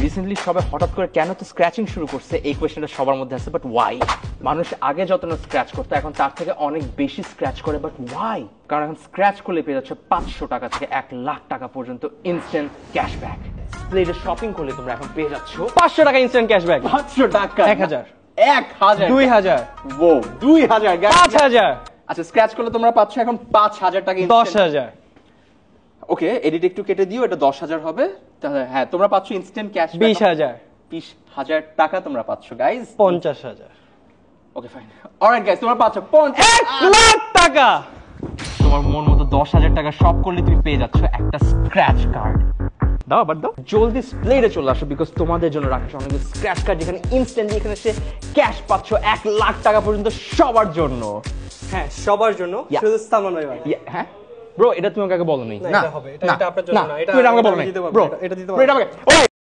Recently সবাই হঠাৎ করে কেন তো স্ক্র্যাচিং শুরু করছে এই কোয়েশ্চেনটা সবার মধ্যে আছে, বাট ওয়াই? মানুষ আগে যত না স্ক্র্যাচ করতো এখন তার থেকে অনেক বেশি স্ক্র্যাচ করে, বাট ওয়াই? কারণ এখন স্ক্র্যাচ করলে পেয়ে যাচ্ছে 500 টাকা থেকে 1 লাখ টাকা পর্যন্ত ইনস্ট্যান্ট ক্যাশব্যাক। স্প্লেডে শপিং করলে তোমরা এখন পেয়ে যাচ্ছ 500 টাকা ইনস্ট্যান্ট ক্যাশব্যাক। 500 টাকা, 1000, 1000, 2000, ও 2000, 5000, আচ্ছা স্ক্র্যাচ করলে তোমরা পাচ্ছ এখন 5000 টাকা, 10000। ওকে এডিট একটু কেটে দিও, এটা 10,000 হবে। তাহলে হ্যাঁ তোমরা পাচ্ছ ইনস্ট্যান্ট ক্যাশব্যাক 20000, 20000 টাকা তোমরা পাচ্ছ guys. 50000, okay fine, alright guys তোমরা পাচ্ছ 1 লাখ টাকা। তোমার মন মতো 10,000 টাকা শপ করলে তুমি পেয়ে যাচ্ছ একটা স্ক্র্যাচ কার্ড। দাও আবার দাও, জলদি স্প্লেডে চলে আসো, বিকজ তোমাদের জন্য রাখা অনেক স্ক্র্যাচ কার্ড যেখানে ইনস্ট্যান্টলি এখানে সে ক্যাশ পাচ্ছ 1 লাখ টাকা পর্যন্ত সবার জন্য। হ্যাঁ সবার জন্য, শুধু সালমান ভাই বাদ। হ্যাঁ ব্রো, এটা তুমি আমাকে বলো নি। না এটা হবে, এটা আপনার জন্য না, এটা তুমি আমাকে বলো না দিতে পারবো, ব্রো, এটা দিতে এটা পারবো। আমাকে